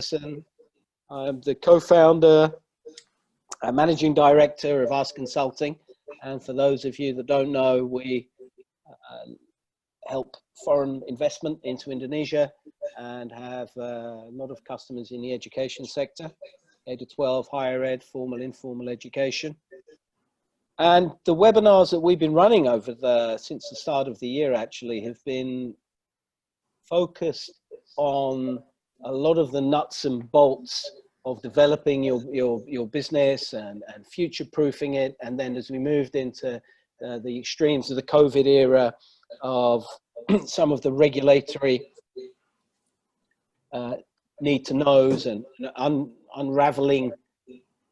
Ferguson. I'm the co-founder and managing director of Us Consulting. And for those of you that don't know, we help foreign investment into Indonesia and have a lot of customers in the education sector, K to 12, higher ed, formal, informal education. And the webinars that we've been running since the start of the year actually have been focused on a lot of the nuts and bolts of developing your business and future-proofing it. And then as we moved into the extremes of the COVID era of some of the regulatory need to knows and unraveling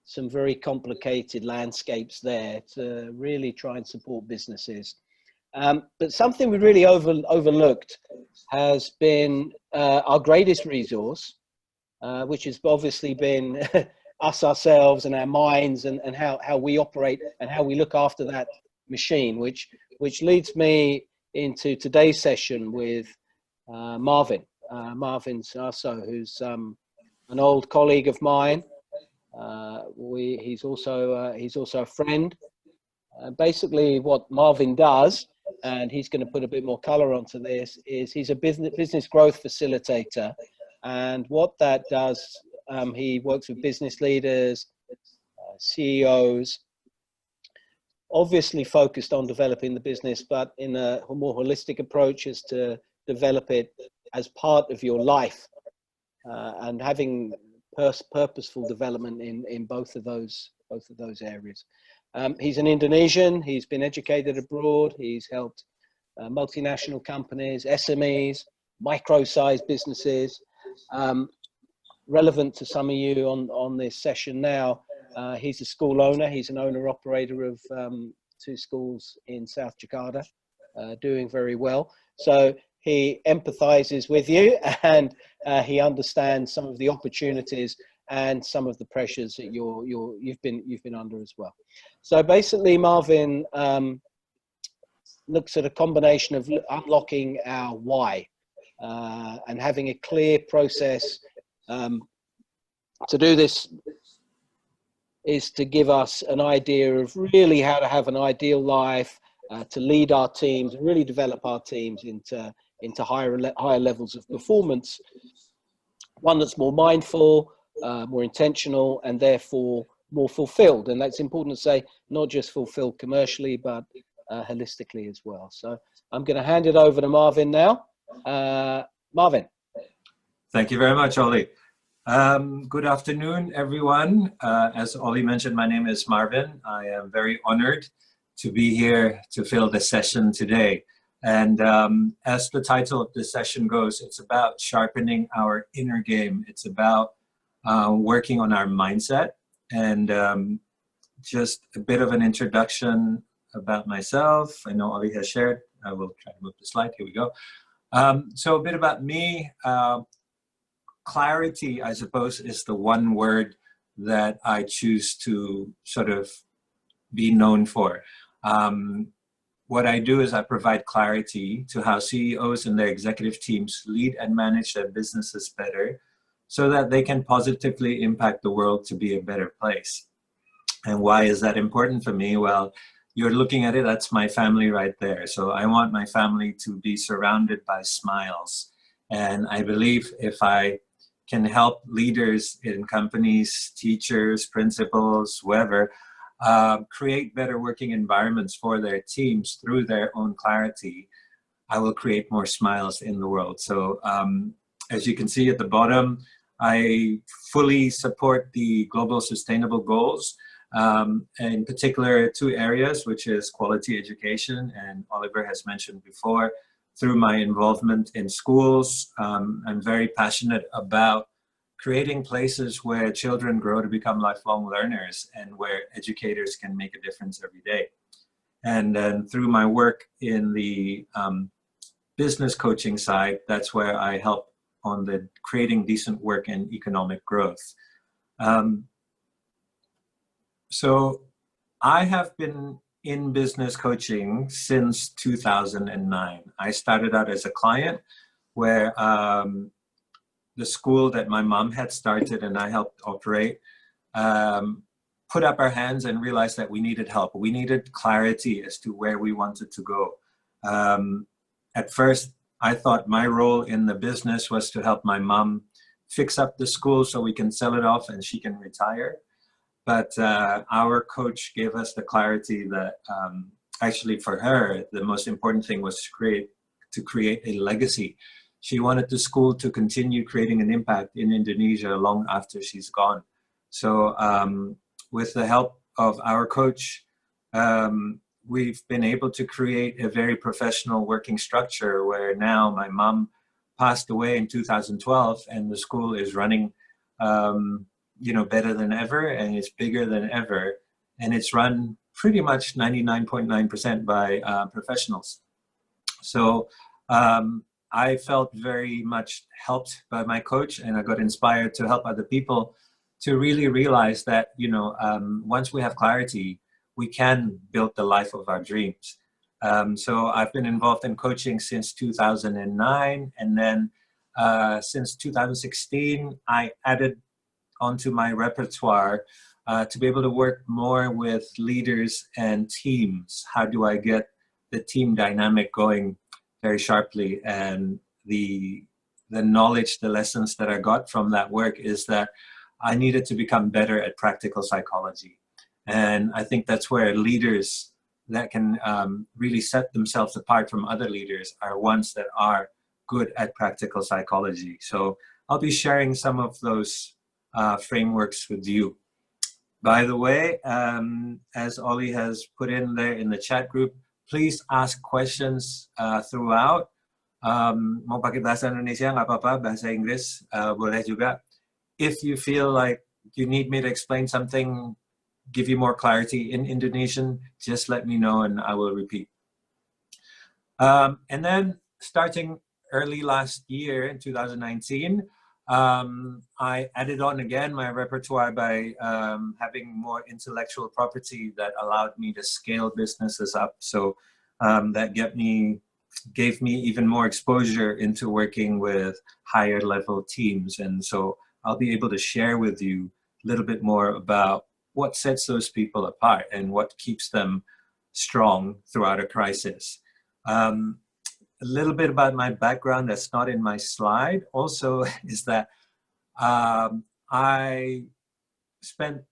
some very complicated landscapes there to really try and support businesses. But something we really overlooked has been our greatest resource, which has obviously been us ourselves and our minds and how we operate and how we look after that machine, which leads me into today's session with Marvin Suwarso, who's an old colleague of mine. He's also a friend. Basically, what Marvin does, and he's going to put a bit more color onto this, is he's a business growth facilitator. And what that does, he works with business leaders, CEOs, obviously focused on developing the business, but in a more holistic approach is to develop it as part of your life and having purposeful development in both of those areas. He's an Indonesian. He's been educated abroad. He's helped multinational companies, SMEs, micro-sized businesses. Relevant to some of you on this session now, he's a school owner. He's an owner-operator of 2 schools in South Jakarta, doing very well. So he empathizes with you, and he understands some of the opportunities and some of the pressures that you've been under as well. So basically, Marvin looks at a combination of unlocking our why and having a clear process. To do this is to give us an idea of really how to have an ideal life, to lead our teams and really develop our teams into higher levels of performance. One that's more mindful, more intentional, and therefore more fulfilled. And that's important to say, not just fulfilled commercially, but holistically as well. So I'm going to hand it over to Marvin now. Marvin. Thank you very much, Ollie. Good afternoon, everyone. As Ollie mentioned, my name is Marvin. I am very honored to be here to fill the session today. And as the title of this session goes, it's about sharpening our inner game. It's about working on our mindset. And just a bit of an introduction about myself. I know Ollie has shared. I will try to move the slide. Here we go. So a bit about me. Clarity, I suppose, is the one word that I choose to sort of be known for. What I do is I provide clarity to how CEOs and their executive teams lead and manage their businesses better so that they can positively impact the world to be a better place. And why is that important for me? Well, you're looking at it, that's my family right there. So I want my family to be surrounded by smiles. And I believe if I can help leaders in companies, teachers, principals, whoever, create better working environments for their teams through their own clarity, I will create more smiles in the world. So as you can see at the bottom, I fully support the global sustainable goals, in particular 2 areas, which is quality education, and Oliver has mentioned before, through my involvement in schools. I'm very passionate about creating places where children grow to become lifelong learners and where educators can make a difference every day. And then through my work in the business coaching side, that's where I help on the creating decent work and economic growth. So I have been in business coaching since 2009. I started out as a client where the school that my mom had started and I helped operate, put up our hands and realized that we needed help. We needed clarity as to where we wanted to go. At first, I thought my role in the business was to help my mom fix up the school so we can sell it off and she can retire. But our coach gave us the clarity that actually for her, the most important thing was to create a legacy. She wanted the school to continue creating an impact in Indonesia long after she's gone. So with the help of our coach, we've been able to create a very professional working structure where now my mom passed away in 2012 and the school is running better than ever, and it's bigger than ever, and it's run pretty much 99.9% by professionals. So I felt very much helped by my coach, and I got inspired to help other people to really realize that, once we have clarity, we can build the life of our dreams. So I've been involved in coaching since 2009, and then since 2016, I added onto my repertoire to be able to work more with leaders and teams. How do I get the team dynamic going very sharply? And the knowledge, the lessons that I got from that work is that I needed to become better at practical psychology. And I think that's where leaders that can really set themselves apart from other leaders are ones that are good at practical psychology. So I'll be sharing some of those frameworks with you. By the way, as Ollie has put in there in the chat group, please ask questions throughout. Mau pakai bahasa Indonesia nggak apa-apa, bahasa Inggris boleh juga. If you feel like you need me to explain something, give you more clarity in Indonesian, just let me know and I will repeat. And then starting early last year in 2019, I added on again my repertoire by having more intellectual property that allowed me to scale businesses up. So that gave me even more exposure into working with higher level teams. And so I'll be able to share with you a little bit more about what sets those people apart and what keeps them strong throughout a crisis. A little bit about my background that's not in my slide also is that I spent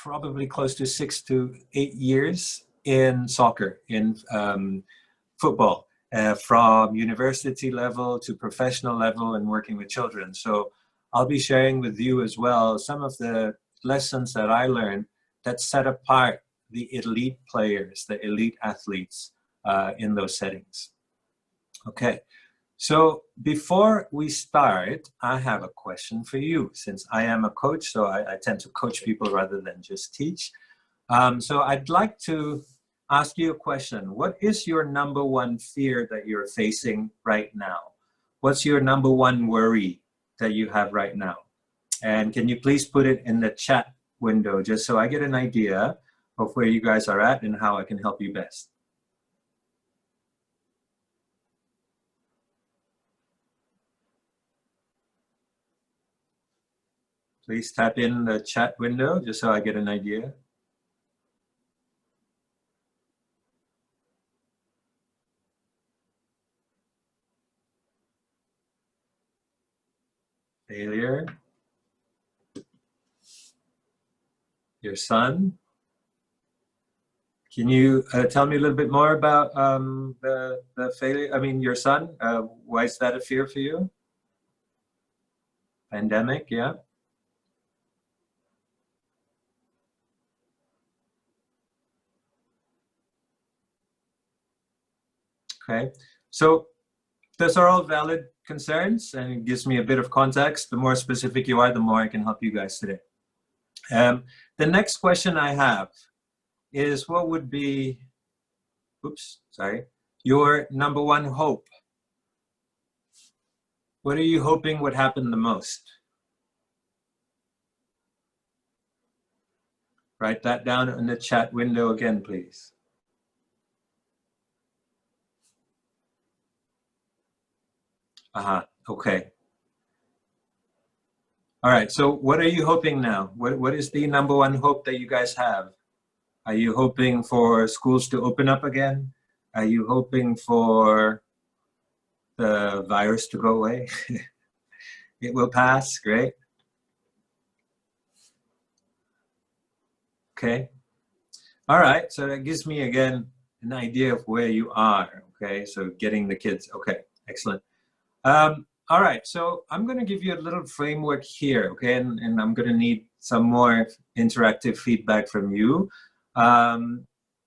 probably close to 6 to 8 years in soccer, in football, from university level to professional level and working with children. So I'll be sharing with you as well some of the lessons that I learned that set apart the elite players, the elite athletes in those settings. Okay, so before we start, I have a question for you. Since I am a coach, so I tend to coach people rather than just teach. So I'd like to ask you a question. What is your number one fear that you're facing right now? What's your number one worry that you have right now? And can you please put it in the chat window just so I get an idea of where you guys are at and how I can help you best. Please tap in the chat window just so I get an idea. Failure. Your son. Can you tell me a little bit more about the failure? I mean, your son, why is that a fear for you? Pandemic, yeah. Okay, so those are all valid concerns and it gives me a bit of context. The more specific you are, the more I can help you guys today. The next question I have is what would be, your number one hope? What are you hoping would happen the most? Write that down in the chat window again, please. Okay. All right, so what are you hoping now? What is the number one hope that you guys have? Are you hoping for schools to open up again? Are you hoping for the virus to go away? It will pass, great. Okay. All right, so that gives me again an idea of where you are. Okay, so getting the kids. Okay, excellent. All right, so I'm going to give you a little framework here, okay, and I'm going to need some more interactive feedback from you,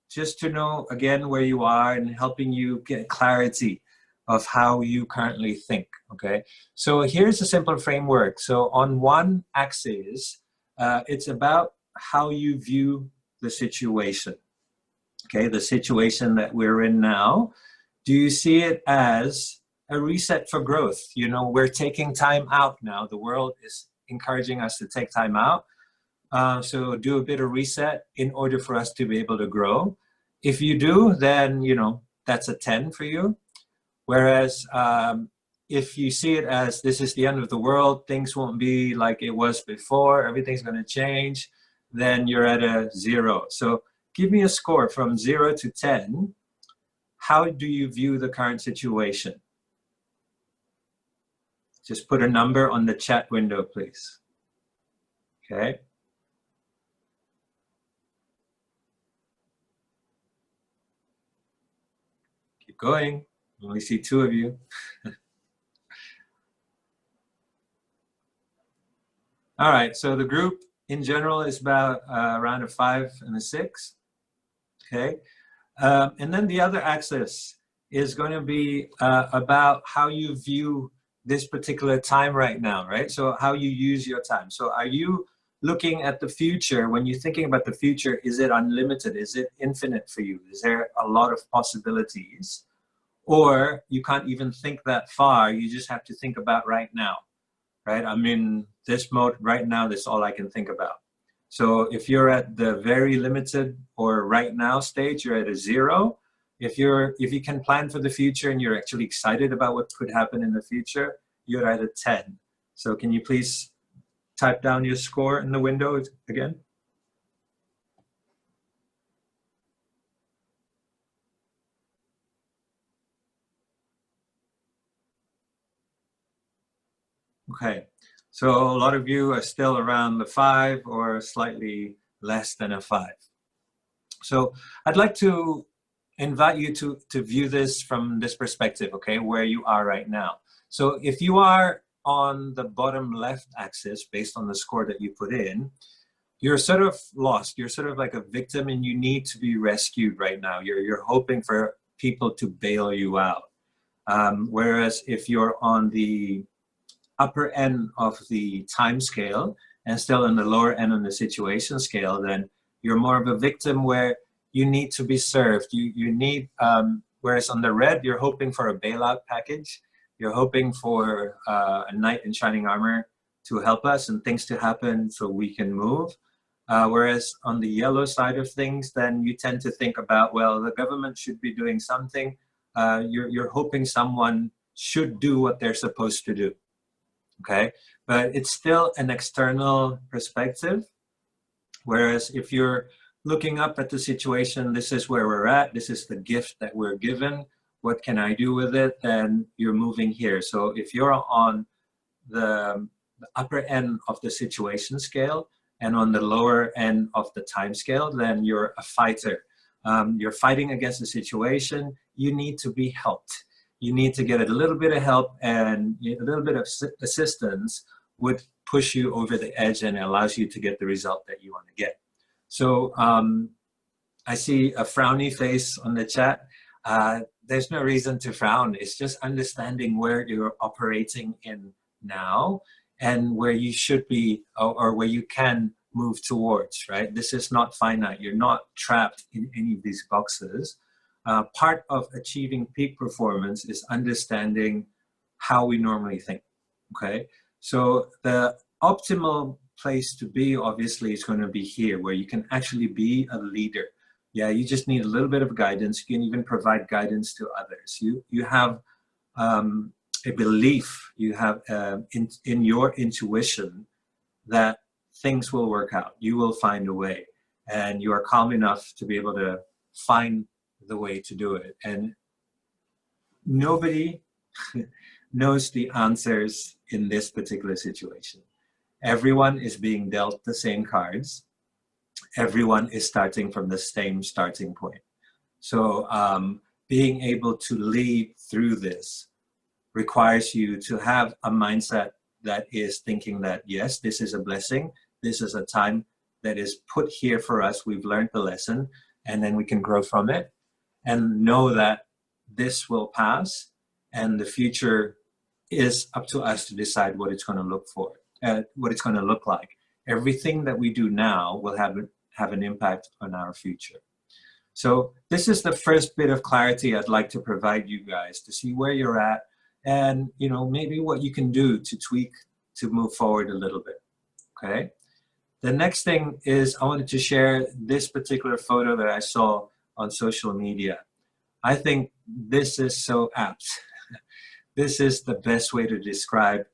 just to know again where you are and helping you get clarity of how you currently think. Okay, so here's a simple framework. So on one axis, it's about how you view the situation. Okay, the situation that we're in now. Do you see it as a reset for growth? You know, we're taking time out now. The world is encouraging us to take time out. So do a bit of reset in order for us to be able to grow. If you do, then, you know, that's a 10 for you. Whereas if you see it as this is the end of the world, things won't be like it was before, everything's going to change, then you're at a 0. So give me a score from 0 to 10. How do you view the current situation? Just put a number on the chat window, please. Okay. Keep going. I only see 2 of you. All right, so the group in general is about around a 5 and a 6. Okay. And then the other axis is going to be about how you view this particular time right now, right? So how you use your time. So are you looking at the future? When you're thinking about the future, is it unlimited? Is it infinite for you? Is there a lot of possibilities? Or you can't even think that far, you just have to think about right now, right? I'm in this mode right now, that's all I can think about. So if you're at the very limited or right now stage, you're at a 0. If you can plan for the future and you're actually excited about what could happen in the future, you're at a 10. So can you please type down your score in the window again? Okay, so a lot of you are still around the 5 or slightly less than a 5. So I'd like to invite you to view this from this perspective, okay, where you are right now. So if you are on the bottom left axis, based on the score that you put in, you're sort of lost. You're sort of like a victim and you need to be rescued right now. You're hoping for people to bail you out. Whereas if you're on the upper end of the time scale and still on the lower end on the situation scale, then you're more of a victim where you need to be served. You need, whereas on the red, you're hoping for a bailout package. You're hoping for a knight in shining armor to help us and things to happen so we can move. Whereas on the yellow side of things, then you tend to think about, well, the government should be doing something. You're hoping someone should do what they're supposed to do. Okay, but it's still an external perspective. Whereas if you're looking up at the situation, this is where we're at, this is the gift that we're given, what can I do with it? Then you're moving here. So if you're on the upper end of the situation scale and on the lower end of the time scale, then you're a fighter. You're fighting against the situation. You need to be helped. You need to get a little bit of help, and a little bit of assistance would push you over the edge and allows you to get the result that you want to get. So I see a frowny face on the chat. There's no reason to frown. It's just understanding where you're operating in now and where you should be, or where you can move towards, right? This is not finite. You're not trapped in any of these boxes. Part of achieving peak performance is understanding how we normally think, okay? So the optimal place to be, obviously, is going to be here, where you can actually be a leader. Yeah, you just need a little bit of guidance. You can even provide guidance to others. You have a belief, you have in your intuition that things will work out. You will find a way, and you are calm enough to be able to find the way to do it. And nobody knows the answers in this particular situation. Everyone is being dealt the same cards. Everyone is starting from the same starting point. So being able to lead through this requires you to have a mindset that is thinking that, yes, this is a blessing. This is a time that is put here for us. We've learned the lesson, and then we can grow from it, and know that this will pass, and the future is up to us to decide what it's going to look for, what it's going to look like. Everything that we do now will have an impact on our future. So this is the first bit of clarity I'd like to provide you guys to see where you're at, and maybe what you can do to tweak to move forward a little bit. Okay. The next thing is I wanted to share this particular photo that I saw on social media. I think this is so apt. This is the best way to describe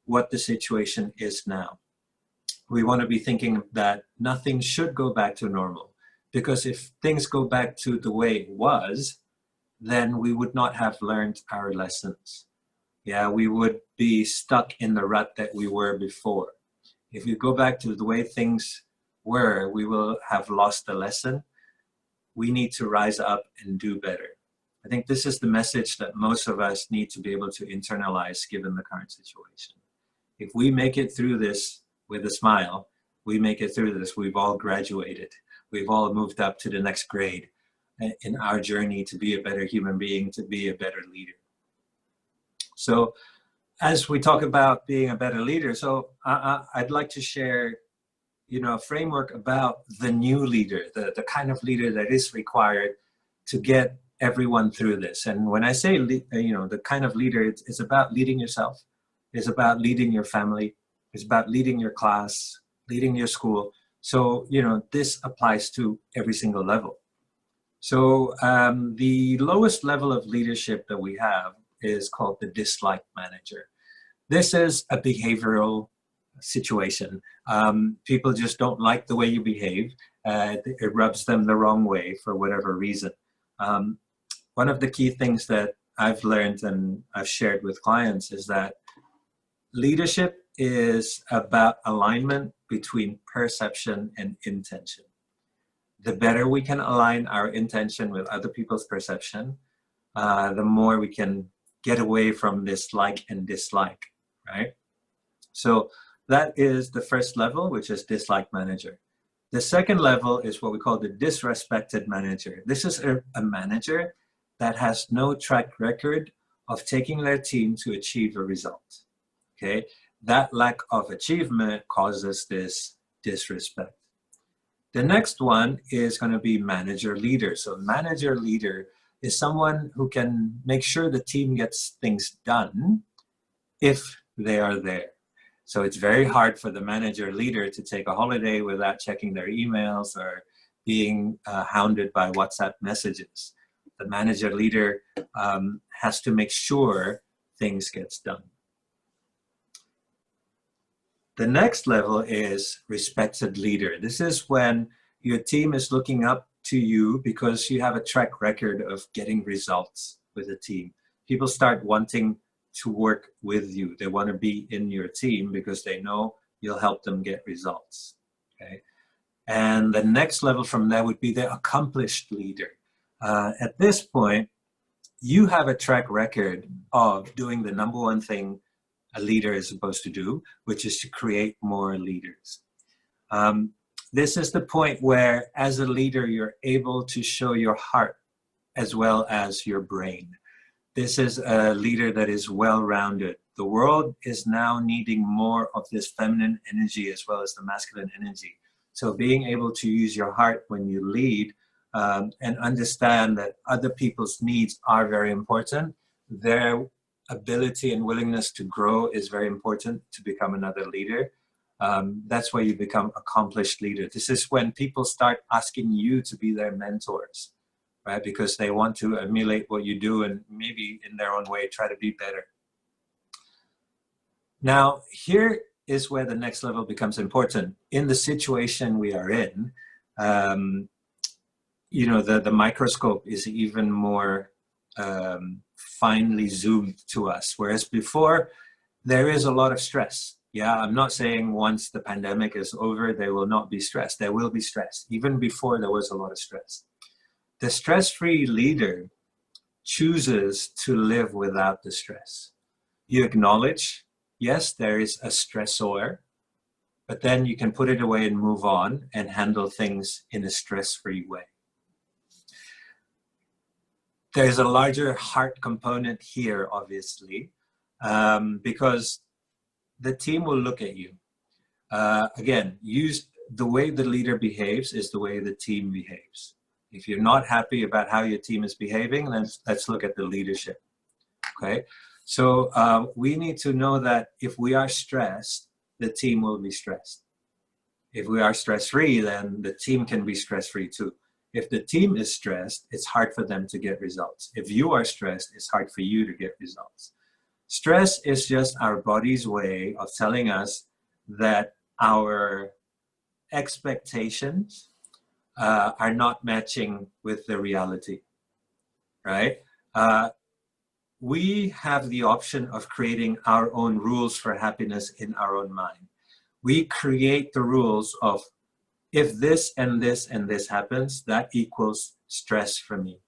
what the situation is now. We want to be thinking that nothing should go back to normal, because if things go back to the way it was, then we would not have learned our lessons. Yeah, we would be stuck in the rut that we were before. If you go back to the way things were, we will have lost the lesson. We need to rise up and do better. I think this is the message that most of us need to be able to internalize given the current situation. If we make it through this with a smile, we make it through this, we've all graduated. We've all moved up to the next grade in our journey to be a better human being, to be a better leader. So as we talk about being a better leader, so I'd like to share a framework about the new leader, the kind of leader that is required to get everyone through this. And when I say, the kind of leader, it's about leading yourself. It's about leading your family. It's about leading your class, leading your school. So, this applies to every single level. So the lowest level of leadership that we have is called the dislike manager. This is a behavioral situation. People just don't like the way you behave. It rubs them the wrong way for whatever reason. One of the key things that I've learned and I've shared with clients is that leadership is about alignment between perception and intention. The better we can align our intention with other people's perception, the more we can get away from this like and dislike, right? So that is the first level, which is dislike manager. The second level is what we call the disrespected manager. This is a manager that has no track record of taking their team to achieve a result. Okay, that lack of achievement causes this disrespect. The next one is going to be manager leader. So manager leader is someone who can make sure the team gets things done if they are there. So it's very hard for the manager leader to take a holiday without checking their emails or being hounded by WhatsApp messages. The manager leader has to make sure things gets done. The next level is respected leader. This is when your team is looking up to you because you have a track record of getting results with a team. People start wanting to work with you. They want to be in your team because they know you'll help them get results. Okay. And the next level from that would be the accomplished leader. At this point, you have a track record of doing the number one thing a leader is supposed to do, which is to create more leaders. This is the point where, as a leader, you're able to show your heart as well as your brain. This is a leader that is well-rounded. The world is now needing more of this feminine energy as well as the masculine energy. So being able to use your heart when you lead and understand that other people's needs are very important. Their ability and willingness to grow is very important to become another leader. That's where you become accomplished leader. This is when people start asking you to be their mentors, right? Because they want to emulate what you do and maybe in their own way try to be better. Now, here is where the next level becomes important. In the situation we are in, you know, the microscope is even more finely zoomed to us, whereas before there is a lot of stress. Yeah, I'm not saying once the pandemic is over there will not be stress. There will be stress. Even before, there was a lot of stress. The stress-free leader chooses to live without the stress. You acknowledge, yes, there is a stressor, but then you can put it away and move on and handle things in a stress-free way. There's a larger heart component here, obviously, because the team will look at you. Again, the way the leader behaves is the way the team behaves. If you're not happy about how your team is behaving, let's look at the leadership, okay? So we need to know that if we are stressed, the team will be stressed. If we are stress-free, then the team can be stress-free too. If the team is stressed, it's hard for them to get results. If you are stressed, it's hard for you to get results. Stress is just our body's way of telling us that our expectations are not matching with the reality, right? We have the option of creating our own rules for happiness in our own mind. We create the rules of, if this and this and this happens, that equals stress for me,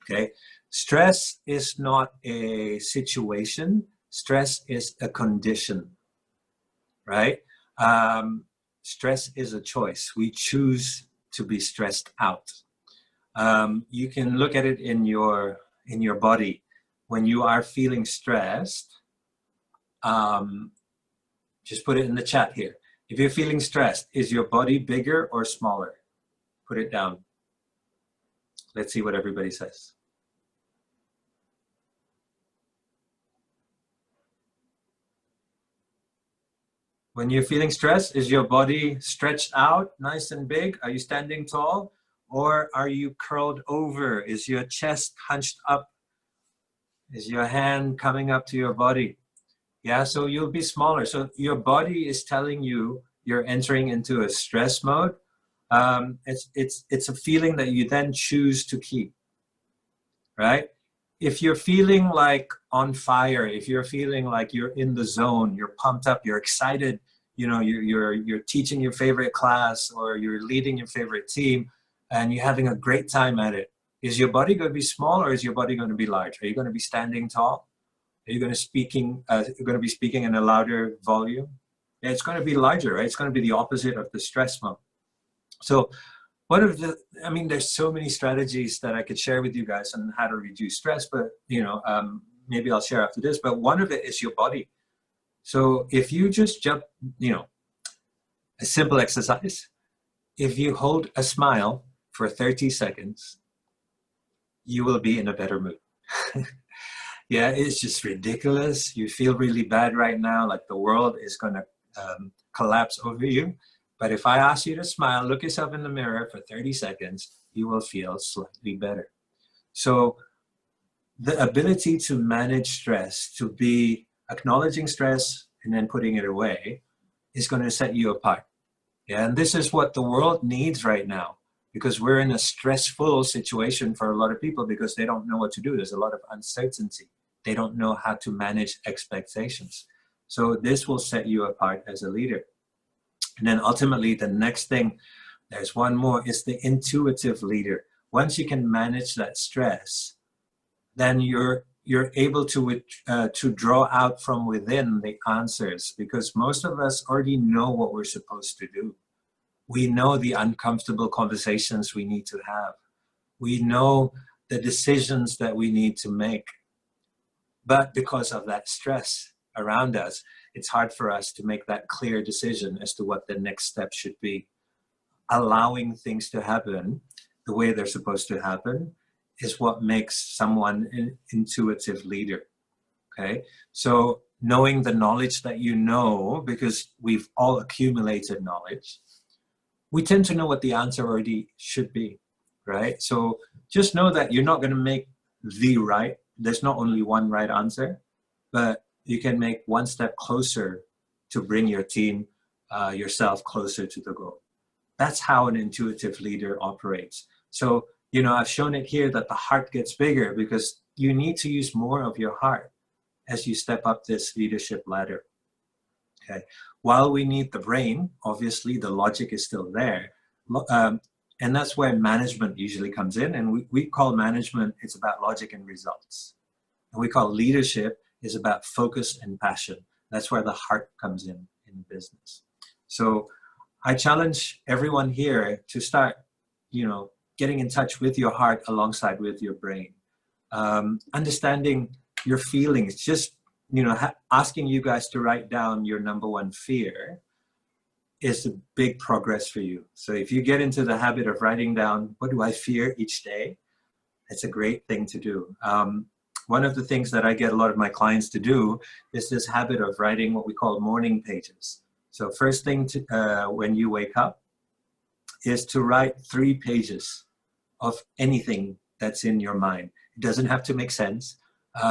okay? Stress is not a situation. Stress is a condition, right? Stress is a choice. We choose to be stressed out. You can look at it in your body. When you are feeling stressed, just put it in the chat here. If you're feeling stressed, is your body bigger or smaller? Put it down. Let's see what everybody says. When you're feeling stressed, is your body stretched out, nice and big? Are you standing tall? Or are you curled over? Is your chest hunched up? Is your hand coming up to your body? Yeah, so you'll be smaller. So your body is telling you you're entering into a stress mode. It's a feeling that you then choose to keep, right? If you're feeling like on fire, if you're feeling like you're in the zone, you're pumped up, you're excited, you know, you're teaching your favorite class or you're leading your favorite team and you're having a great time at it, is your body going to be small or is your body going to be large? Are you going to be standing tall? Are you going to be speaking in a louder volume? Yeah, it's going to be larger, right? It's going to be the opposite of the stress mode. So there's so many strategies that I could share with you guys on how to reduce stress, but maybe I'll share after this, but one of it is your body. So if you just jump, a simple exercise, if you hold a smile for 30 seconds, you will be in a better mood. Yeah, it's just ridiculous. You feel really bad right now, like the world is going to collapse over you. But if I ask you to smile, look yourself in the mirror for 30 seconds, you will feel slightly better. So the ability to manage stress, to be acknowledging stress and then putting it away, is going to set you apart. Yeah, and this is what the world needs right now, because we're in a stressful situation for a lot of people because they don't know what to do. There's a lot of uncertainty. They don't know how to manage expectations. So this will set you apart as a leader. And then ultimately, the next thing, there's one more, is the intuitive leader. Once you can manage that stress, then you're able to draw out from within the answers, because most of us already know what we're supposed to do. We know the uncomfortable conversations we need to have. We know the decisions that we need to make. But because of that stress around us, it's hard for us to make that clear decision as to what the next step should be. Allowing things to happen the way they're supposed to happen is what makes someone an intuitive leader, okay? So knowing the knowledge that you know, because we've all accumulated knowledge, we tend to know what the answer already should be, right? So just know that you're not going to make there's not only one right answer, but you can make one step closer to bring your team, yourself closer to the goal. That's how an intuitive leader operates. So, I've shown it here that the heart gets bigger because you need to use more of your heart as you step up this leadership ladder. Okay. While we need the brain, obviously the logic is still there. And that's where management usually comes in. And we call management, it's about logic and results. And we call leadership is about focus and passion. That's where the heart comes in business. So I challenge everyone here to start, getting in touch with your heart alongside with your brain. Understanding your feelings, just, asking you guys to write down your number one fear is a big progress for you. So if you get into the habit of writing down, what do I fear each day? It's a great thing to do. One of the things that I get a lot of my clients to do is this habit of writing what we call morning pages. So first thing when you wake up is to write 3 pages of anything that's in your mind. It doesn't have to make sense.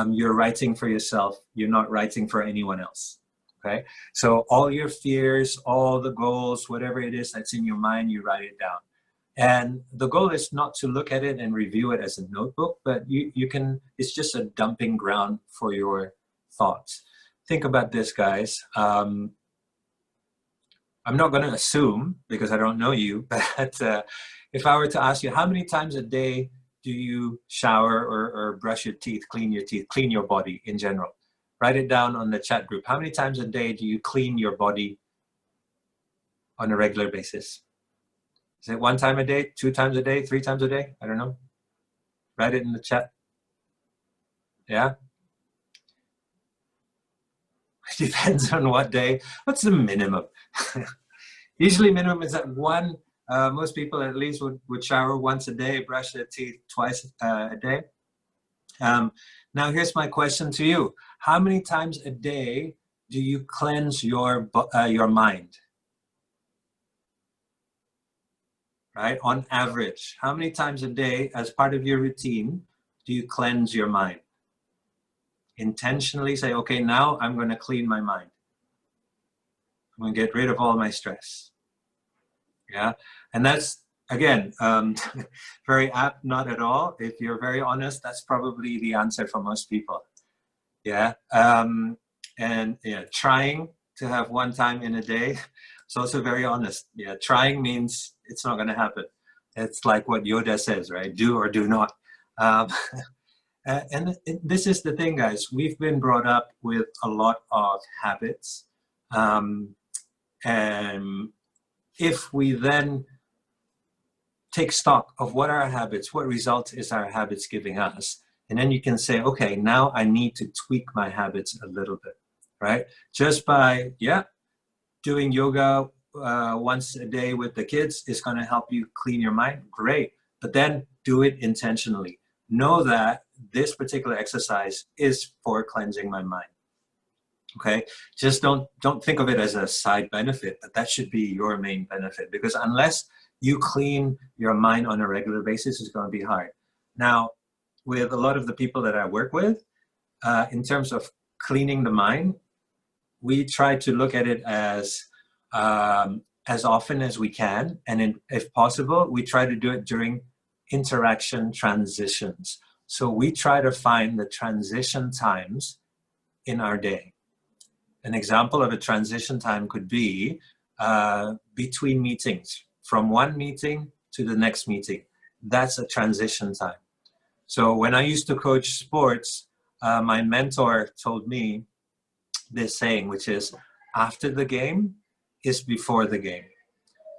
You're writing for yourself. You're not writing for anyone else. Okay. So all your fears, all the goals, whatever it is that's in your mind, you write it down. And the goal is not to look at it and review it as a notebook, but you can, it's just a dumping ground for your thoughts. Think about this, guys. I'm not going to assume, because I don't know you, but if I were to ask you, how many times a day do you shower or brush your teeth, clean your body in general? Write it down on the chat group. How many times a day do you clean your body on a regular basis? Is it 1 time a day, 2 times a day, 3 times a day? I don't know. Write it in the chat. Yeah? It depends on what day. What's the minimum? Usually minimum is at 1. Most people at least would shower once a day, brush their teeth twice a day. Now here's my question to you. How many times a day do you cleanse your mind? Right? On average, how many times a day as part of your routine do you cleanse your mind? Intentionally say, okay, now I'm going to clean my mind. I'm going to get rid of all my stress. Yeah. And that's, again, very apt, not at all. If you're very honest, that's probably the answer for most people. Yeah. And yeah, trying to have 1 time in a day. It's also very honest. Yeah. Trying means it's not going to happen. It's like what Yoda says, right? Do or do not. And this is the thing, guys. We've been brought up with a lot of habits. And if we then take stock of what are our habits, what results is our habits giving us, and then you can say, okay, now I need to tweak my habits a little bit, right? Just by, doing yoga once a day with the kids is going to help you clean your mind. Great. But then do it intentionally. Know that this particular exercise is for cleansing my mind. Okay, just don't think of it as a side benefit, but that should be your main benefit, because unless you clean your mind on a regular basis, it's going to be hard. Now, with a lot of the people that I work with, in terms of cleaning the mind, we try to look at it as often as we can, and if possible, we try to do it during interaction transitions. So we try to find the transition times in our day. An example of a transition time could be between meetings, from one meeting to the next meeting. That's a transition time. So when I used to coach sports, my mentor told me this saying, which is, after the game is before the game.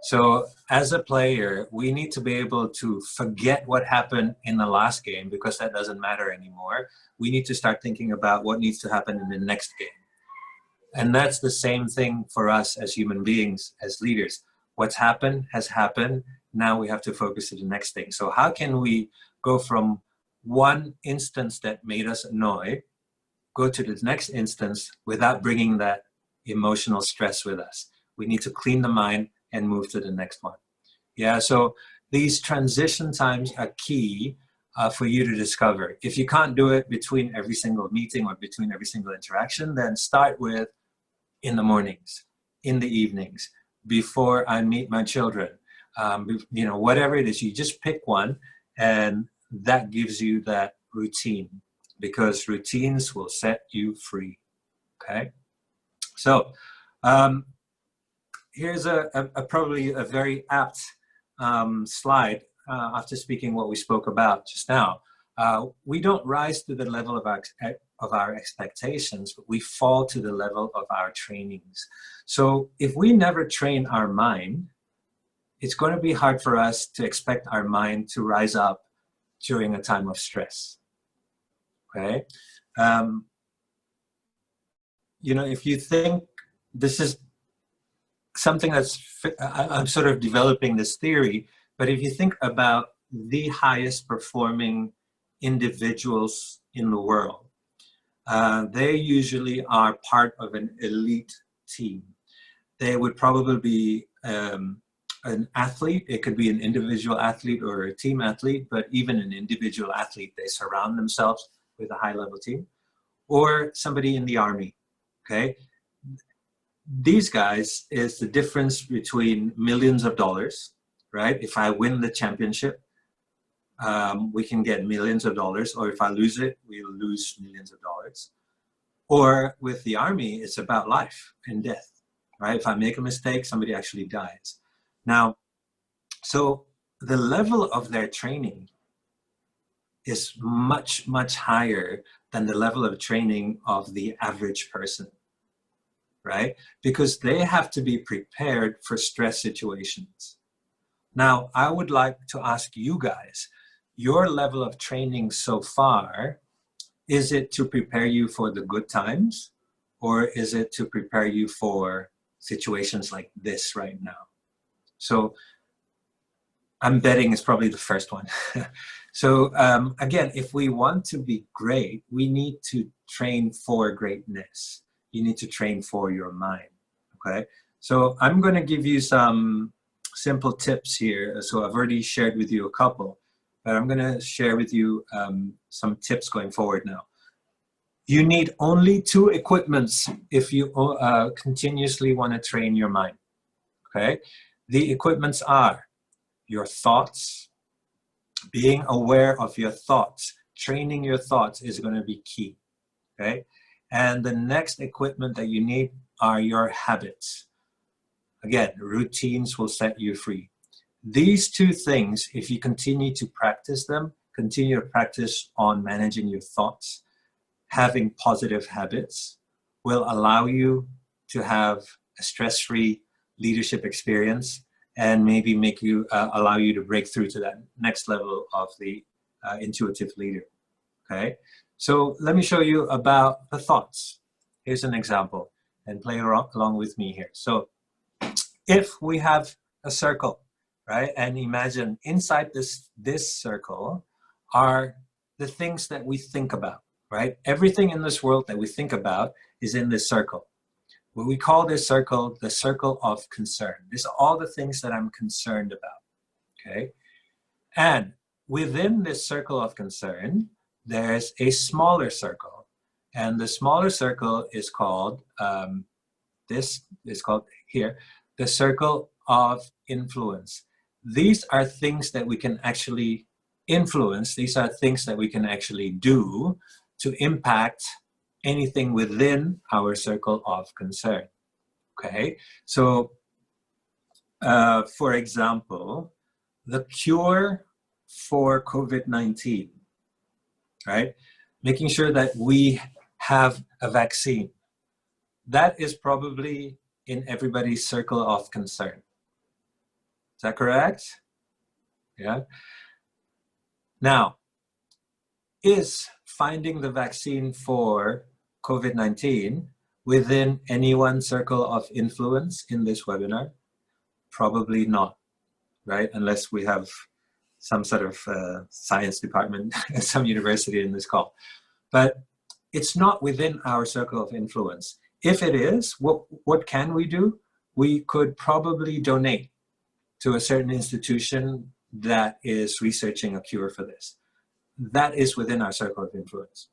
So as a player, we need to be able to forget what happened in the last game, because that doesn't matter anymore. We need to start thinking about what needs to happen in the next game. And that's the same thing for us as human beings, as leaders. What's happened has happened. Now we have to focus on the next thing. So how can we go from one instance that made us annoyed, go to the next instance without bringing that emotional stress with us? We need to clean the mind and move to the next one. Yeah, so these transition times are key for you to discover. If you can't do it between every single meeting or between every single interaction, then start with in the mornings, in the evenings, before I meet my children. You know, whatever it is, you just pick one, and that gives you that routine, because routines will set you free. Okay, so here's probably a very apt slide after speaking what we spoke about just now. We don't rise to the level of our expectations, but we fall to the level of our trainings. So if we never train our mind, it's going to be hard for us to expect our mind to rise up during a time of stress. Okay, you know, if you think this is something that's, I'm sort of developing this theory, but if you think about the highest performing individuals in the world, they usually are part of an elite team. They would probably be an athlete. It could be an individual athlete or a team athlete, but even an individual athlete, they surround themselves with a high level team, or somebody in the army. Okay, these guys is the difference between millions of dollars, right? If I win the championship, we can get millions of dollars, or if I lose it, we'll lose millions of dollars. Or with the army, it's about life and death, right? If I make a mistake, somebody actually dies. Now, so the level of their training is much, much higher than the level of training of the average person, right? Because they have to be prepared for stress situations. Now, I would like to ask you guys, your level of training so far, is it to prepare you for the good times, or is it to prepare you for situations like this right now? So I'm betting it's probably the first one. So again, if we want to be great, we need to train for greatness. You need to train for your mind, okay? So I'm going to give you some simple tips here. So I've already shared with you a couple, but I'm going to share with you some tips going forward now. You need only 2 equipments if you continuously want to train your mind, okay? The equipments are your thoughts. Being aware of your thoughts, training your thoughts is going to be key, okay? And the next equipment that you need are your habits. Again, routines will set you free. These 2 things, if you continue to practice them, continue to practice on managing your thoughts, having positive habits, will allow you to have a stress-free leadership experience, and maybe make you allow you to break through to that next level of the intuitive leader. Okay, so let me show you about the thoughts. Here's an example, and play along with me here. So if we have a circle, right, and imagine inside this circle are the things that we think about, right? Everything in this world that we think about is in this circle. What we call this circle, the circle of concern. These are all the things that I'm concerned about, okay? And within this circle of concern, there's a smaller circle. And the smaller circle is called, this is called here, the circle of influence. These are things that we can actually influence. These are things that we can actually do to impact anything within our circle of concern, okay? So, for example, the cure for COVID-19, right? Making sure that we have a vaccine. That is probably in everybody's circle of concern. Is that correct? Yeah. Now, is finding the vaccine for COVID-19 within anyone's circle of influence in this webinar? Probably not, right? Unless we have some sort of science department at some university in this call. But it's not within our circle of influence. If it is, what can we do? We could probably donate to a certain institution that is researching a cure for this. That is within our circle of influence,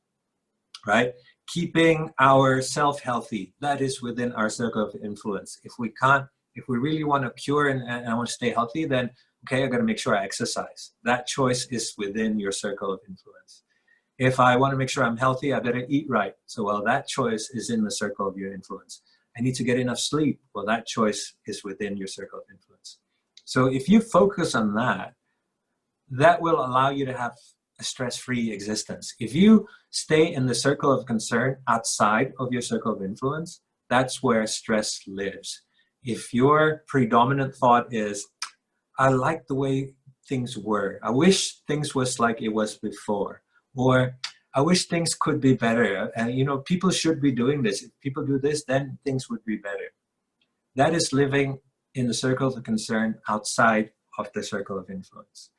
right? keeping ourselves healthy, that is within our circle of influence. If we really want to cure and I want to stay healthy, then okay, I got to make sure I exercise. That choice is within your circle of influence. If I want to make sure I'm healthy, I better eat right. So, well, that choice is in the circle of your influence. I need to get enough sleep. Well, that choice is within your circle of influence. So if you focus on that, that will allow you to have a stress-free existence. If you stay in the circle of concern outside of your circle of influence, that's where stress lives. If your predominant thought is, I like the way things were, I wish things was like it was before, or I wish things could be better, and you know, people should be doing this. If people do this, then things would be better. That is living in the circle of concern outside of the circle of influence.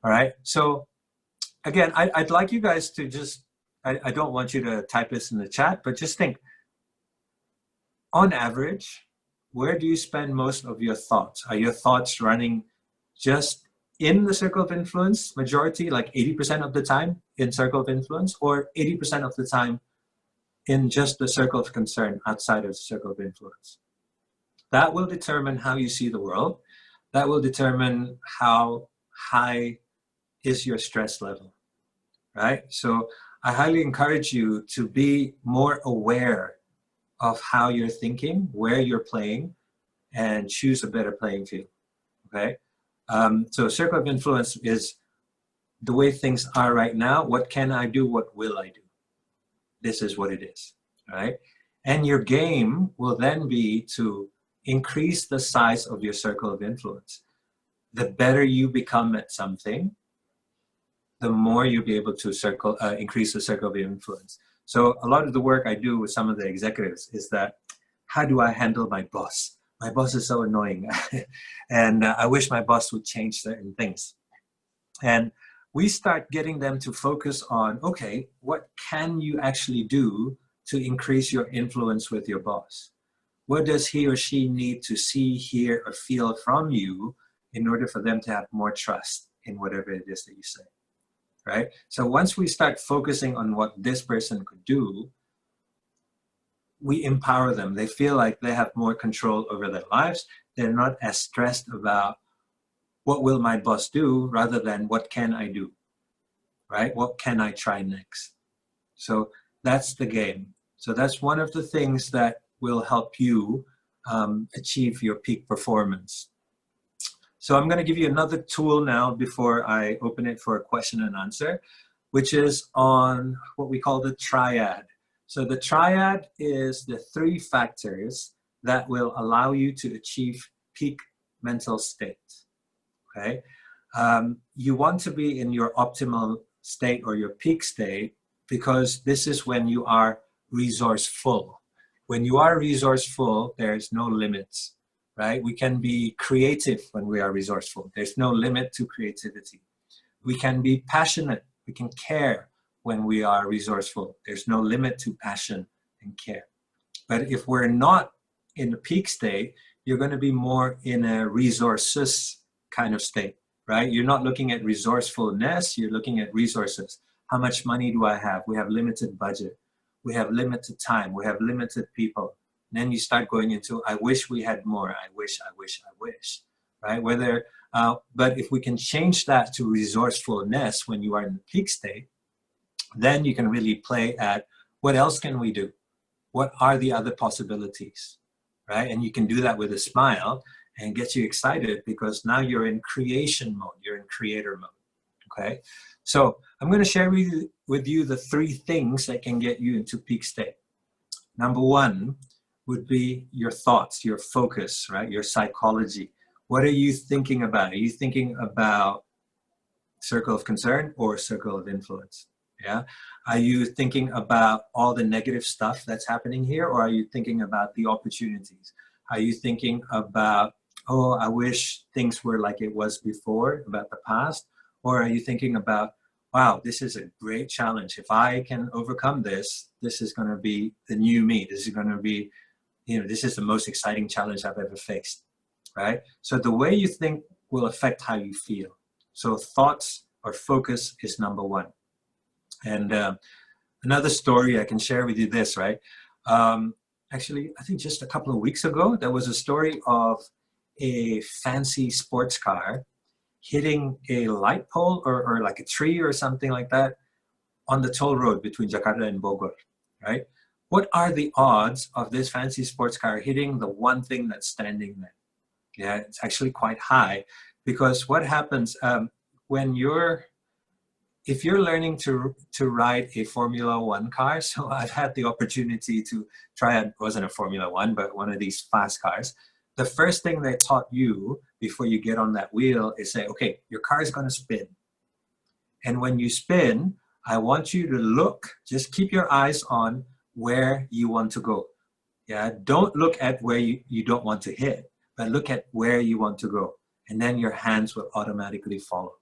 All right. So again, I'd like you guys to just, I don't want you to type this in the chat, but just think, on average, where do you spend most of your thoughts? Are your thoughts running just in the circle of influence, majority, like 80% of the time in circle of influence, or 80% of the time in just the circle of concern outside of the circle of influence? That will determine how you see the world. That will determine how high is your stress level, right? So I highly encourage you to be more aware of how you're thinking, where you're playing, and choose a better playing field, okay? So circle of influence is the way things are right now. What can I do? What will I do? This is what it is, right? And your game will then be to increase the size of your circle of influence. The better you become at something, the more you'll be able to increase the circle of influence. So a lot of the work I do with some of the executives is that, how do I handle my boss? My boss is so annoying. And I wish my boss would change certain things. And we start getting them to focus on, okay, what can you actually do to increase your influence with your boss? What does he or she need to see, hear, or feel from you in order for them to have more trust in whatever it is that you say, right? So once we start focusing on what this person could do, we empower them. They feel like they have more control over their lives. They're not as stressed about what will my boss do rather than what can I do, right? What can I try next? So that's the game. So that's one of the things that will help you achieve your peak performance. So I'm going to give you another tool now before I open it for a question and answer, which is on what we call the triad. So the triad is the 3 factors that will allow you to achieve peak mental state, okay? You want to be in your optimal state or your peak state because this is when you are resourceful. When you are resourceful, there's no limits, right? We can be creative when we are resourceful. There's no limit to creativity. We can be passionate. We can care when we are resourceful. There's no limit to passion and care. But if we're not in the peak state, you're going to be more in a resources kind of state, right? You're not looking at resourcefulness, you're looking at resources. How much money do I have? We have limited budget. We have limited time. We have limited people. And then you start going into, I wish we had more. I wish, right? But if we can change that to resourcefulness when you are in the peak state, then you can really play at what else can we do? What are the other possibilities, right? And you can do that with a smile and get you excited because now you're in creation mode, you're in creator mode, okay? So I'm going to share with you the 3 things that can get you into peak state. Number 1 would be your thoughts, your focus, right? Your psychology. What are you thinking about? Are you thinking about circle of concern or circle of influence? Yeah. Are you thinking about all the negative stuff that's happening here, or are you thinking about the opportunities? Are you thinking about, oh, I wish things were like it was before, about the past? Or are you thinking about, wow, this is a great challenge. If I can overcome this, this is going to be the new me. This is going to be, this is the most exciting challenge I've ever faced, right? So the way you think will affect how you feel. So thoughts or focus is number 1. And Another story I can share with you this, right? Actually, I think just a couple of weeks ago, there was a story of a fancy sports car hitting a light pole or like a tree or something like that on the toll road between Jakarta and Bogor, right? What are the odds of this fancy sports car hitting the one thing that's standing there? Yeah, it's actually quite high, because what happens when if you're learning to ride a Formula One car, so I've had the opportunity to try it, wasn't a Formula One, but one of these fast cars. The first thing they taught you before you get on that wheel is say, okay, your car is going to spin. And when you spin, I want you to look, just keep your eyes on where you want to go. Yeah, don't look at where you don't want to hit, but look at where you want to go. And then your hands will automatically follow.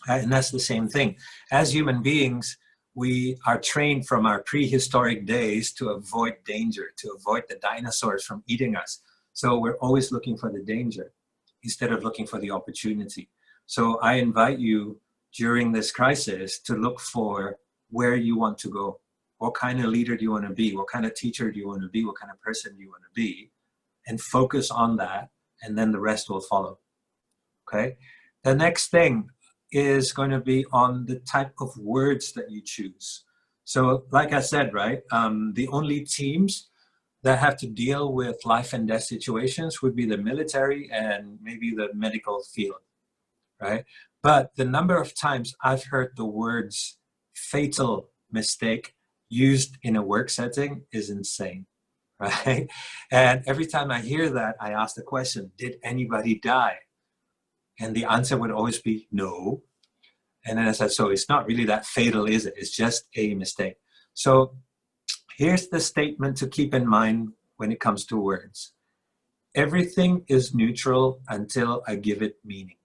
And that's the same thing. As human beings, we are trained from our prehistoric days to avoid danger, to avoid the dinosaurs from eating us. So we're always looking for the danger instead of looking for the opportunity. So I invite you during this crisis to look for where you want to go. What kind of leader do you want to be? What kind of teacher do you want to be? What kind of person do you want to be? And focus on that, and then the rest will follow. Okay? The next thing is going to be on the type of words that you choose. So like I said, right, the only teams that have to deal with life and death situations would be the military and maybe the medical field, right? But the number of times I've heard the words fatal mistake used in a work setting is insane, right? And every time I hear that, I ask the question, did anybody die? And the answer would always be no. And then I said, so it's not really that fatal, is it? It's just a mistake. So here's the statement to keep in mind when it comes to words. Everything is neutral until I give it meaning.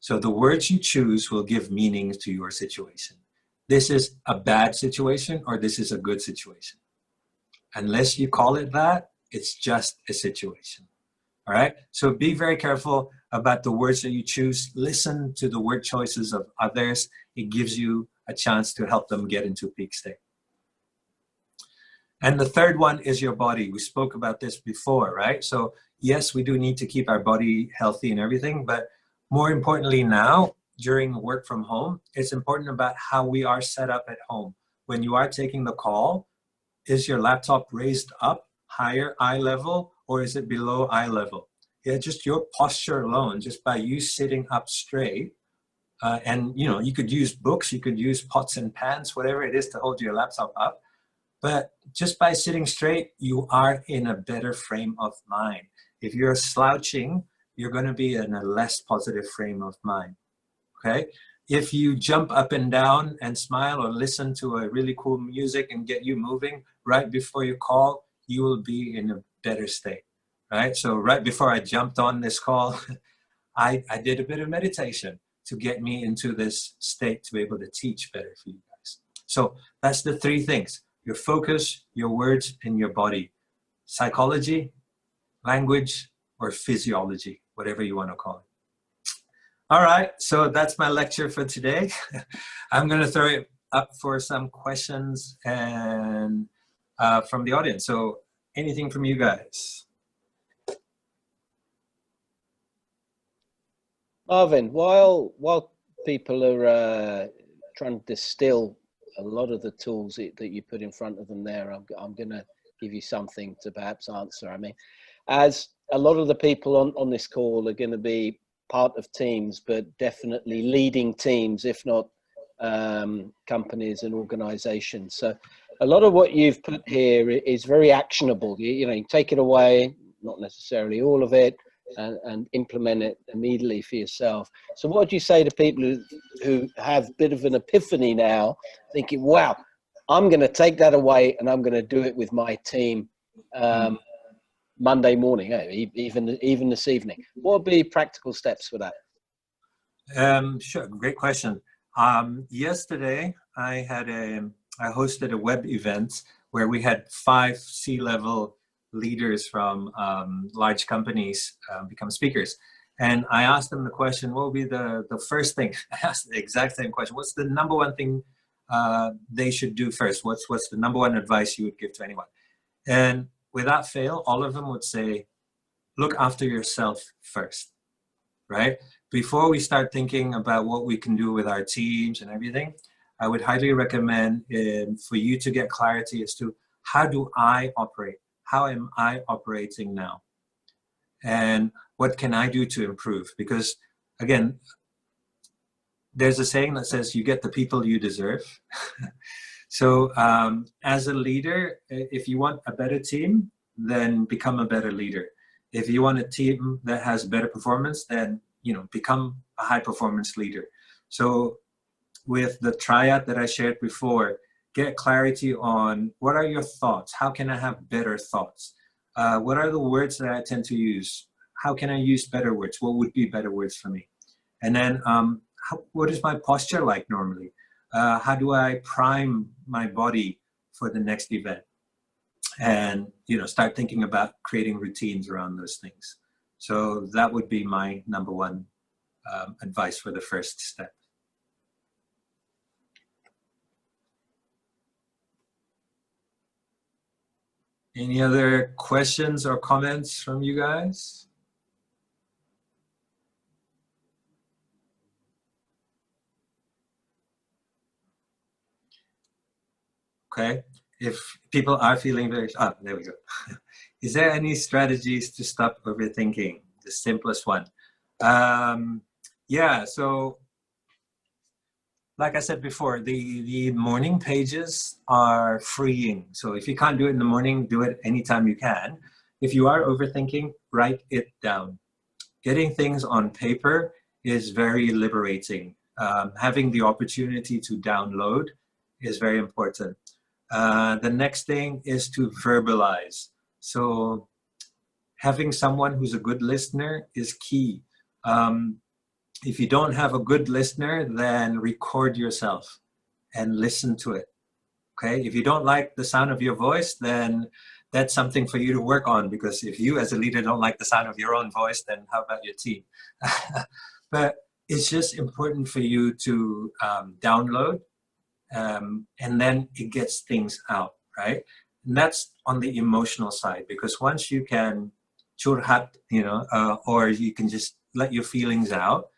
So the words you choose will give meaning to your situation. This is a bad situation or this is a good situation. Unless you call it that, it's just a situation. All right? So be very careful about the words that you choose. Listen to the word choices of others. It gives you a chance to help them get into peak state. And the third one is your body. We spoke about this before, right? So yes, we do need to keep our body healthy and everything, but more importantly now, during work from home, it's important about how we are set up at home. When you are taking the call, is your laptop raised up higher eye level or is it below eye level? Yeah, just your posture alone, just by you sitting up straight, and you could use books, you could use pots and pans, whatever it is to hold your laptop up. But just by sitting straight, you are in a better frame of mind. If you're slouching, you're going to be in a less positive frame of mind. Okay? If you jump up and down and smile or listen to a really cool music and get you moving right before you call, you will be in a better state. Right? So right before I jumped on this call, I did a bit of meditation to get me into this state to be able to teach better for you guys. So that's the three things: your focus, your words, and your body. Psychology, language, or physiology, whatever you want to call it. All right, so that's my lecture for today. I'm going to throw it up for some questions and from the audience. So anything from you guys? Marvin, while people are trying to distill a lot of the tools that you put in front of them there, I'm going to give you something to perhaps answer. I mean, as a lot of the people on this call are going to be part of teams, but definitely leading teams, if not companies and organizations. So a lot of what you've put here is very actionable. You take it away, not necessarily all of it, and implement it immediately for yourself. So what do you say to people who have a bit of an epiphany now, thinking, wow, I'm going to take that away and I'm going to do it with my team Monday morning, even this evening? What would be practical steps for that? Sure, great question. Yesterday, I hosted a web event where we had 5 C-level leaders from large companies become speakers. And I asked them the question, what will be the first thing? I asked the exact same question. What's the number one thing they should do first? What's the number one advice you would give to anyone? And without fail, all of them would say, look after yourself first, right? Before we start thinking about what we can do with our teams and everything, I would highly recommend for you to get clarity as to how do I operate? How am I operating now? And what can I do to improve? Because again, there's a saying that says you get the people you deserve. So as a leader, if you want a better team, then become a better leader. If you want a team that has better performance, then become a high performance leader. So with the triad that I shared before, get clarity on what are your thoughts? How can I have better thoughts? What are the words that I tend to use? How can I use better words? What would be better words for me? And then what is my posture like normally? How do I prime my body for the next event? And start thinking about creating routines around those things. So that would be my number one advice for the first step. Any other questions or comments from you guys? Okay, if people are feeling very, there we go. Is there any strategies to stop overthinking? The simplest one. Yeah, so like I said before, the morning pages are freeing. So if you can't do it in the morning, do it anytime you can. If you are overthinking, write it down. Getting things on paper is very liberating. Having the opportunity to download is very important. The next thing is to verbalize. So having someone who's a good listener is key. If you don't have a good listener, then record yourself and listen to it. Okay, if you don't like the sound of your voice, then that's something for you to work on, because if you as a leader don't like the sound of your own voice, then how about your team? But it's just important for you to download, and then it gets things out, right? And that's on the emotional side, because once you can curhat, or you can just let your feelings out,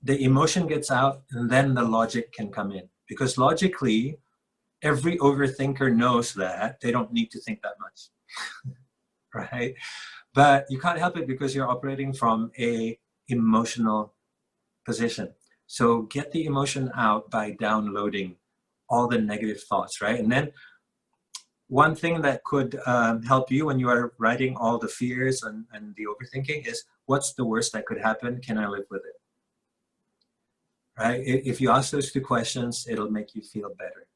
the emotion gets out, and then the logic can come in. Because logically, every overthinker knows that they don't need to think that much, right? But you can't help it because you're operating from a emotional position. So get the emotion out by downloading all the negative thoughts, right? And then one thing that could help you when you are writing all the fears and the overthinking is, what's the worst that could happen? Can I live with it? Right? If you ask those two questions, it'll make you feel better.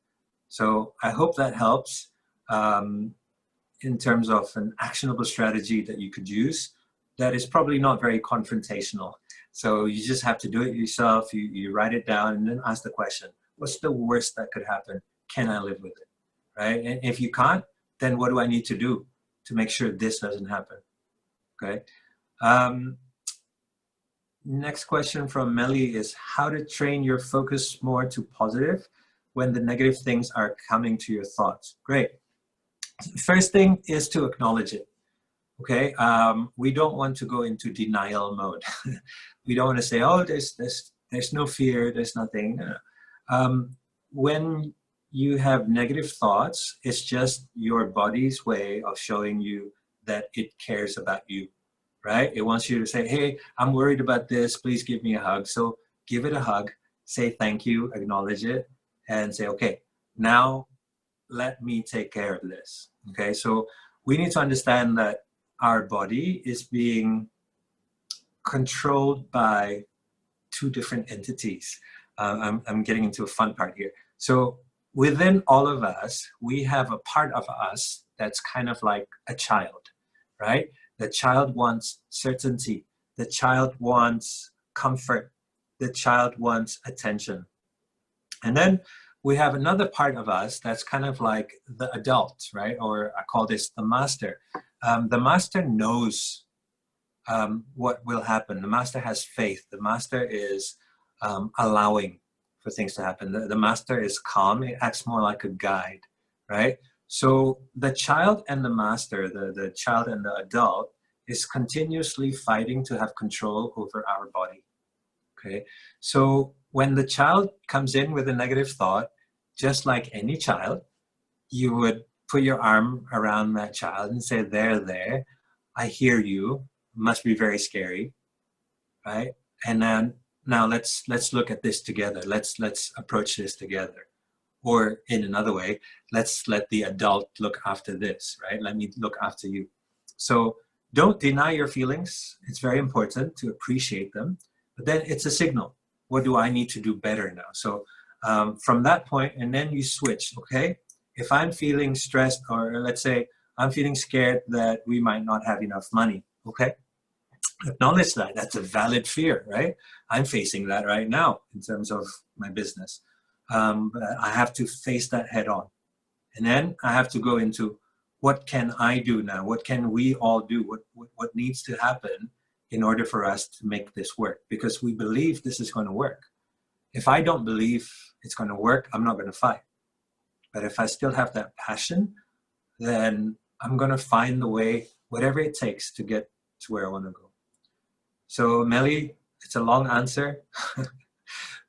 So I hope that helps in terms of an actionable strategy that you could use that is probably not very confrontational. So you just have to do it yourself. You write it down and then ask the question, what's the worst that could happen? Can I live with it? Right? And if you can't, then what do I need to do to make sure this doesn't happen? Okay. Next question from Melly is how to train your focus more to positive when the negative things are coming to your thoughts. Great. First thing is to acknowledge it. Okay. We don't want to go into denial mode. We don't want to say, oh, there's no fear, there's nothing. When you have negative thoughts, it's just your body's way of showing you that it cares about you. Right? It wants you to say, hey, I'm worried about this. Please give me a hug. So give it a hug, say thank you, acknowledge it, and say, okay, now let me take care of this. Okay, so we need to understand that our body is being controlled by two different entities. I'm getting into a fun part here. So within all of us, we have a part of us that's kind of like a child, right? The child wants certainty. The child wants comfort. The child wants attention. And then we have another part of us that's kind of like the adult, right? Or I call this the master. The master knows what will happen. The master has faith. The master is allowing for things to happen. The master is calm. It acts more like a guide, right? So the child and the master, the child and the adult, is continuously fighting to have control over our body. Okay, so when the child comes in with a negative thought, just like any child, you would put your arm around that child and say, there, I hear you, must be very scary, right? And then now let's look at this together. Let's approach this together. Or in another way, let's let the adult look after this, right? Let me look after you. So don't deny your feelings. It's very important to appreciate them. But then it's a signal. What do I need to do better now? So from that point, and then you switch, okay? If I'm feeling stressed, or let's say I'm feeling scared that we might not have enough money, okay? Acknowledge that. That's a valid fear, right? I'm facing that right now in terms of my business. But I have to face that head on. And then I have to go into, what can I do now? What can we all do? What needs to happen in order for us to make this work? Because we believe this is going to work. If I don't believe it's going to work, I'm not going to fight. But if I still have that passion, then I'm going to find the way, whatever it takes to get to where I want to go. So Melly, it's a long answer,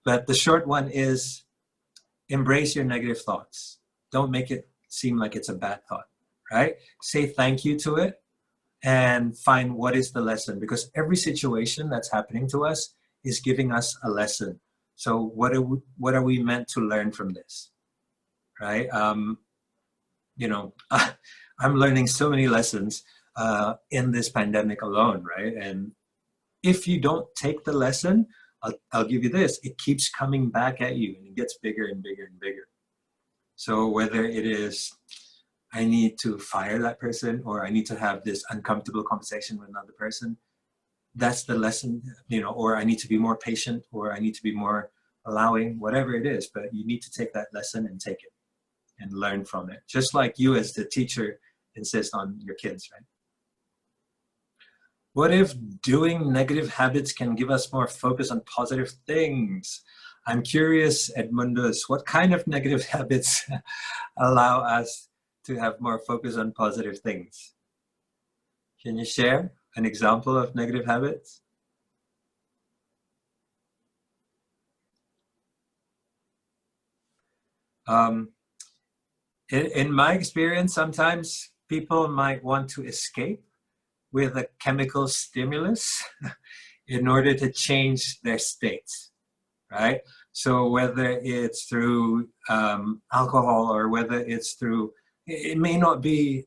but the short one is, embrace your negative thoughts. Don't make it seem like it's a bad thought, right? Say thank you to it and find what is the lesson, because every situation that's happening to us is giving us a lesson. So what are we meant to learn from this, right? You know, I'm learning so many lessons in this pandemic alone, right? And if you don't take the lesson, I'll give you this, it keeps coming back at you and it gets bigger and bigger and bigger. So whether it is, I need to fire that person, or I need to have this uncomfortable conversation with another person, that's the lesson, you know, or I need to be more patient, or I need to be more allowing, whatever it is, but you need to take that lesson and take it and learn from it. Just like you as the teacher insist on your kids, right? What if doing negative habits can give us more focus on positive things? I'm curious, Edmundus, what kind of negative habits allow us to have more focus on positive things? Can you share an example of negative habits? In my experience, sometimes people might want to escape with a chemical stimulus in order to change their state, right? So whether it's through alcohol, or whether it's through, it may not be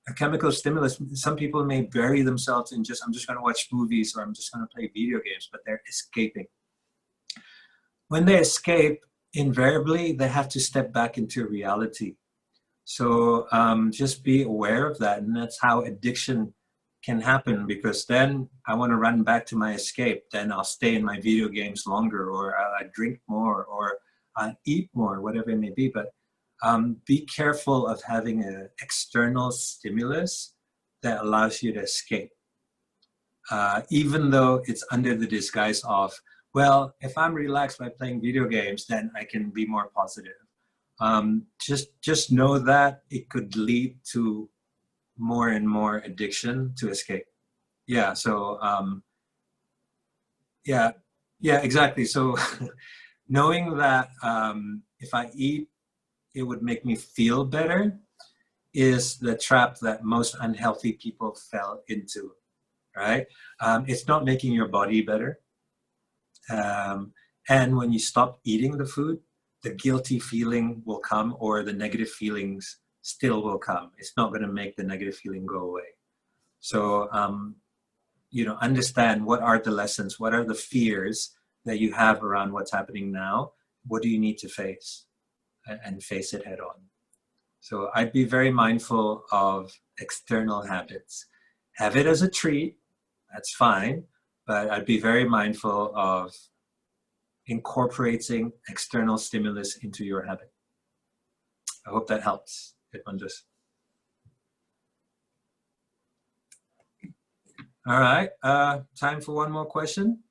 a chemical stimulus. Some people may bury themselves in I'm just going to watch movies, or I'm just going to play video games, but they're escaping. When they escape, invariably, they have to step back into reality. So just be aware of that. And that's how addiction can happen, because then I want to run back to my escape. Then I'll stay in my video games longer, or I drink more, or I eat more, whatever it may be. But be careful of having an external stimulus that allows you to escape. Even though it's under the disguise of, well, if I'm relaxed by playing video games, then I can be more positive. Just know that it could lead to more and more addiction to escape. Yeah, so yeah, exactly. So knowing that if I eat, it would make me feel better is the trap that most unhealthy people fell into, right? It's not making your body better. And when you stop eating the food, the guilty feeling will come, or the negative feelings still will come. It's not going to make the negative feeling go away. So, you know, understand what are the lessons, what are the fears that you have around what's happening now. What do you need to face, and face it head on. So I'd be very mindful of external habits. Have it as a treat, that's fine, but I'd be very mindful of incorporating external stimulus into your habit. I hope that helps. All right, time for one more question.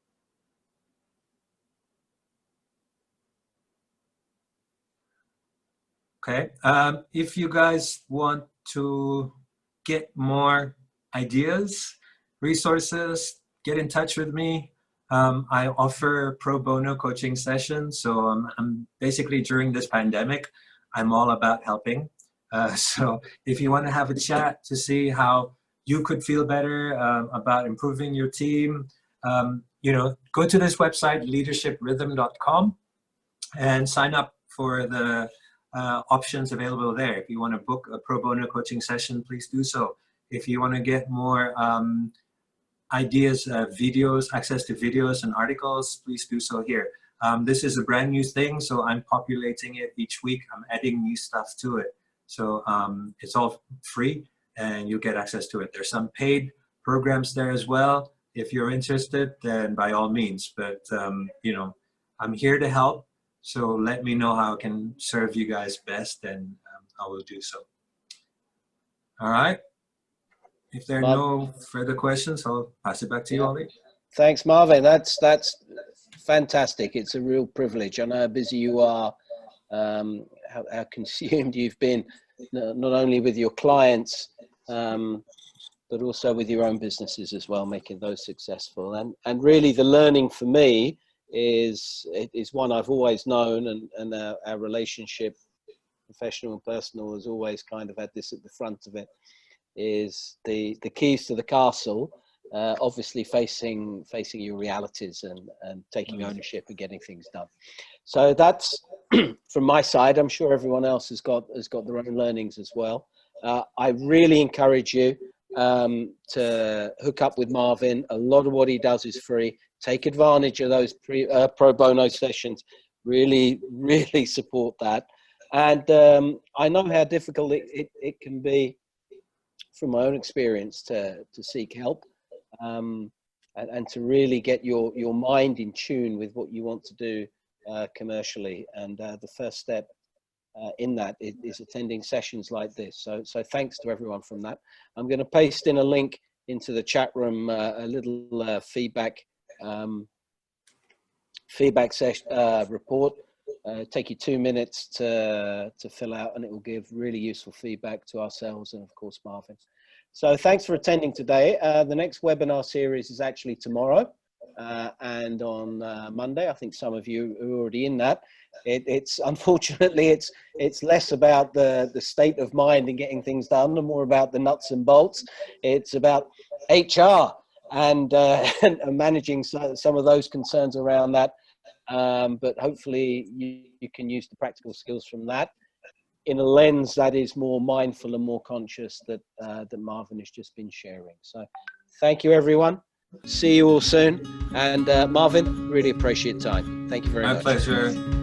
Okay. If you guys want to get more ideas, resources, get in touch with me. I offer pro bono coaching sessions. So I'm basically, during this pandemic, I'm all about helping. So if you want to have a chat to see how you could feel better about improving your team, go to this website, leadershiprhythm.com, and sign up for the options available there. If you want to book a pro bono coaching session, please do so. If you want to get more ideas, videos, access to videos and articles, please do so here. This is a brand new thing, so I'm populating it each week. I'm adding new stuff to it. So it's all free and you get access to it. There's some paid programs there as well. If you're interested, then by all means. But, I'm here to help. So let me know how I can serve you guys best, and I will do so. All right. If there are no further questions, I'll pass it back to you, Ollie. Thanks, Marvin. That's fantastic. It's a real privilege. I know how busy you are, how consumed you've been, not only with your clients, but also with your own businesses as well, making those successful. And really the learning for me is one I've always known, and our relationship, professional and personal, has always kind of had this at the front of it, is the keys to the castle, obviously facing your realities and taking ownership and getting things done. So that's from my side. I'm sure everyone else has got their own learnings as well. I really encourage you to hook up with Marvin. A lot of what he does is free. Take advantage of those pro bono sessions. Really, really support that. And I know how difficult it can be, from my own experience, to seek help and to really get your mind in tune with what you want to do commercially. And the first step in that is attending sessions like this. So thanks to everyone from that. I'm going to paste in a link into the chat room, a little feedback session report. Take you 2 minutes to fill out, and it will give really useful feedback to ourselves and of course Marvin. So thanks for attending today. The next webinar series is actually tomorrow and on Monday. I think some of you are already in that. It's unfortunately it's less about the state of mind and getting things done and more about the nuts and bolts. It's about HR and managing some of those concerns around that. But hopefully you can use the practical skills from that in a lens that is more mindful and more conscious that Marvin has just been sharing. So thank you, everyone. See you all soon. And Marvin, really appreciate your time. Thank you very much. My pleasure.